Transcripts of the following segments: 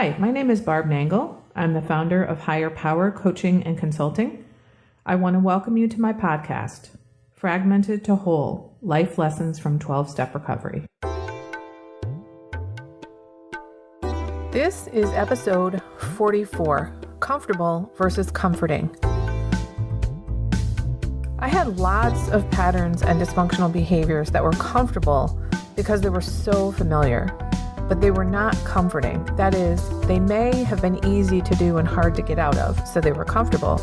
Hi, my name is Barb Mangle. I'm the founder of Higher Power Coaching and Consulting. I want to welcome you to my podcast, Fragmented to Whole, Life Lessons from 12-Step Recovery. This is episode 44, Comfortable versus Comforting. I had lots of patterns and dysfunctional behaviors that were comfortable because they were so familiar, but they were not comforting. That is, they may have been easy to do and hard to get out of, so they were comfortable,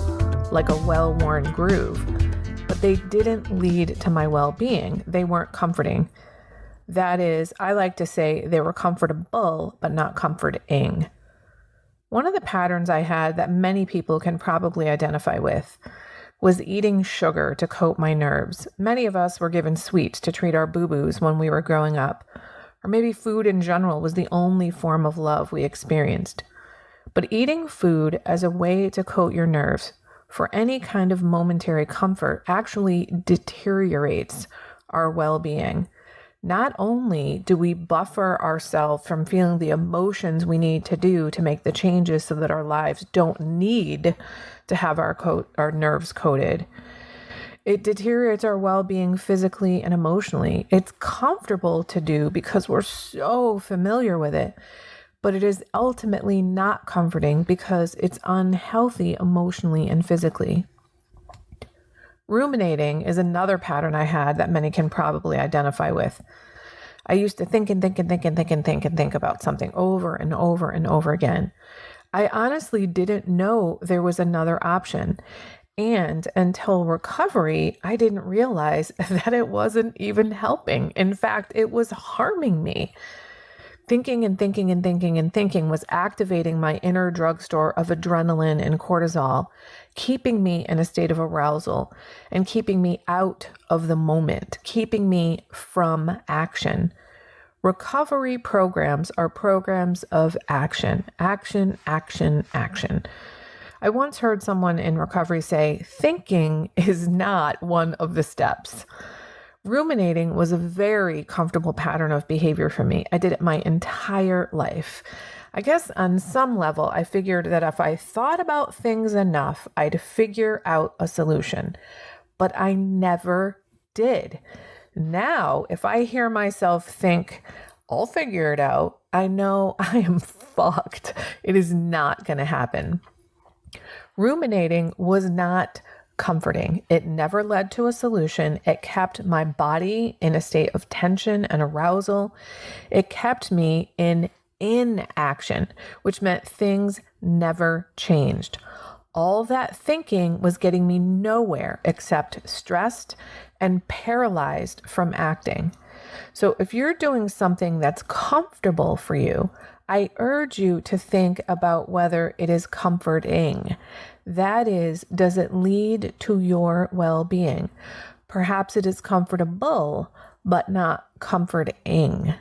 like a well-worn groove, but they didn't lead to my well-being. They weren't comforting. That is, I like to say they were comfortable, but not comforting. One of the patterns I had that many people can probably identify with was eating sugar to coat my nerves. Many of us were given sweets to treat our boo-boos when we were growing up, or maybe food in general was the only form of love we experienced. But eating food as a way to coat your nerves for any kind of momentary comfort actually deteriorates our well-being. Not only do we buffer ourselves from feeling the emotions we need to do to make the changes so that our lives don't need to have our nerves coated, it deteriorates our well-being physically and emotionally. It's comfortable to do because we're so familiar with it, but it is ultimately not comforting because it's unhealthy emotionally and physically. Ruminating is another pattern I had that many can probably identify with. I used to think about something over and over and over again. I honestly didn't know there was another option. And until recovery, I didn't realize that it wasn't even helping. In fact, it was harming me. Thinking was activating my inner drugstore of adrenaline and cortisol, keeping me in a state of arousal and keeping me out of the moment, keeping me from action. Recovery programs are programs of action. I once heard someone in recovery say, thinking is not one of the steps. Ruminating was a very comfortable pattern of behavior for me. I did it my entire life. I guess on some level, I figured that if I thought about things enough, I'd figure out a solution. But I never did. Now, if I hear myself think, I'll figure it out, I know I am fucked. It is not going to happen. Ruminating was not comforting. It never led to a solution. It kept my body in a state of tension and arousal. It kept me in inaction, which meant things never changed. All that thinking was getting me nowhere except stressed and paralyzed from acting. So if you're doing something that's comfortable for you, I urge you to think about whether it is comforting. That is, does it lead to your well-being? Perhaps it is comfortable, but not comforting.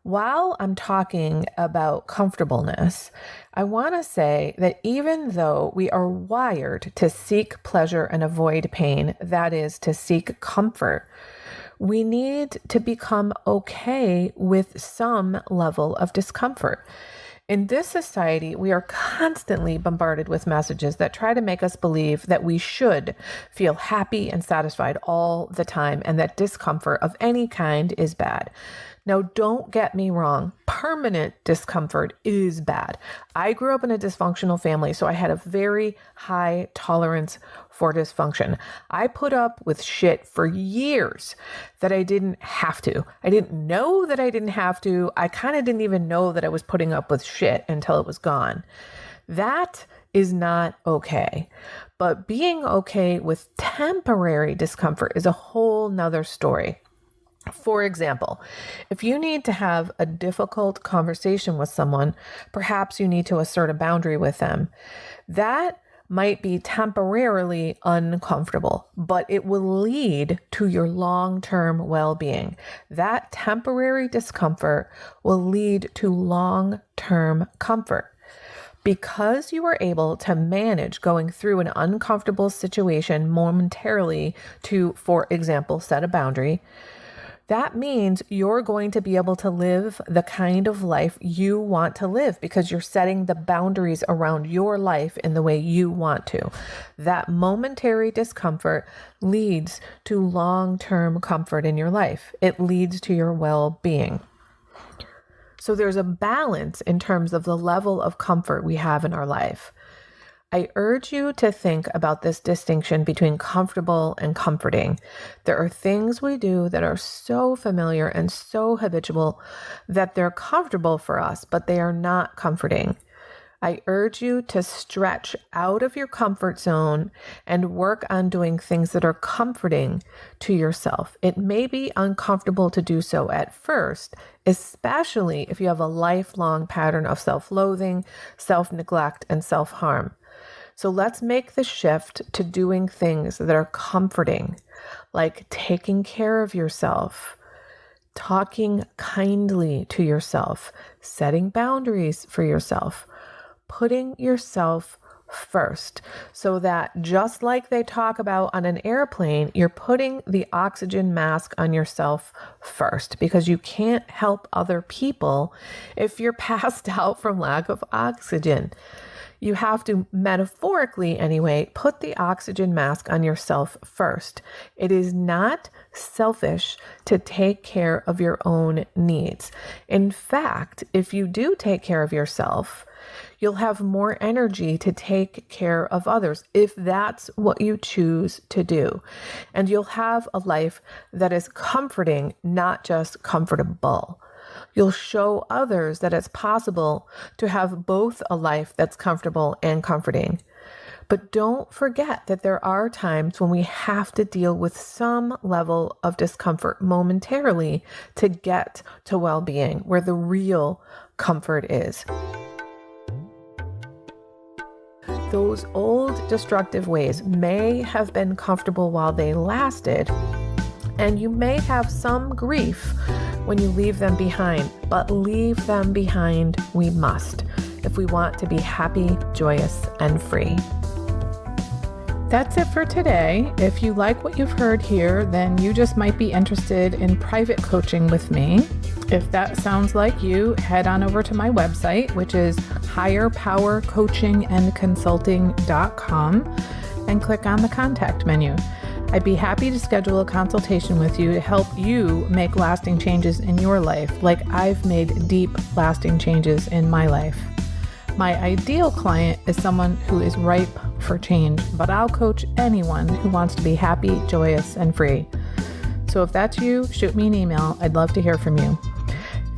While I'm talking about comfortableness, I want to say that even though we are wired to seek pleasure and avoid pain, that is, to seek comfort, we need to become okay with some level of discomfort. In this society, we are constantly bombarded with messages that try to make us believe that we should feel happy and satisfied all the time and that discomfort of any kind is bad. Now, don't get me wrong. Permanent discomfort is bad. I grew up in a dysfunctional family, so I had a very high tolerance for dysfunction. I put up with shit for years that I didn't have to. I didn't know that I didn't have to. I kind of didn't even know that I was putting up with shit until it was gone. That is not okay. But being okay with temporary discomfort is a whole nother story. For example, if you need to have a difficult conversation with someone, perhaps you need to assert a boundary with them. That might be temporarily uncomfortable, but it will lead to your long-term well-being. That temporary discomfort will lead to long-term comfort. Because you were able to manage going through an uncomfortable situation momentarily to, for example, set a boundary, That means you're going to be able to live the kind of life you want to live because you're setting the boundaries around your life in the way you want to. That momentary discomfort leads to long-term comfort in your life. It leads to your well-being. So there's a balance in terms of the level of comfort we have in our life. I urge you to think about this distinction between comfortable and comforting. There are things we do that are so familiar and so habitual that they're comfortable for us, but they are not comforting. I urge you to stretch out of your comfort zone and work on doing things that are comforting to yourself. It may be uncomfortable to do so at first, especially if you have a lifelong pattern of self-loathing, self-neglect, and self-harm. So let's make the shift to doing things that are comforting, like taking care of yourself, talking kindly to yourself, setting boundaries for yourself, putting yourself first, so that just like they talk about on an airplane, you're putting the oxygen mask on yourself first, because you can't help other people if you're passed out from lack of oxygen. You have to, metaphorically anyway, put the oxygen mask on yourself first. It is not selfish to take care of your own needs. In fact, if you do take care of yourself, you'll have more energy to take care of others if that's what you choose to do. And you'll have a life that is comforting, not just comfortable. You'll show others that it's possible to have both a life that's comfortable and comforting. But don't forget that there are times when we have to deal with some level of discomfort momentarily to get to well-being, where the real comfort is. Those old destructive ways may have been comfortable while they lasted, and you may have some grief when you leave them behind, but leave them behind we must if we want to be happy, joyous, and free. That's it for today. If you like what you've heard here, then you just might be interested in private coaching with me. If that sounds like you, head on over to my website, which is higherpowercoachingandconsulting.com, and click on the contact menu. I'd be happy to schedule a consultation with you to help you make lasting changes in your life, like I've made deep, lasting changes in my life. My ideal client is someone who is ripe for change, but I'll coach anyone who wants to be happy, joyous, and free. So if that's you, shoot me an email. I'd love to hear from you.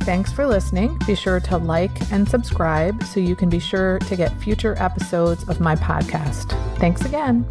Thanks for listening. Be sure to like and subscribe so you can be sure to get future episodes of my podcast. Thanks again.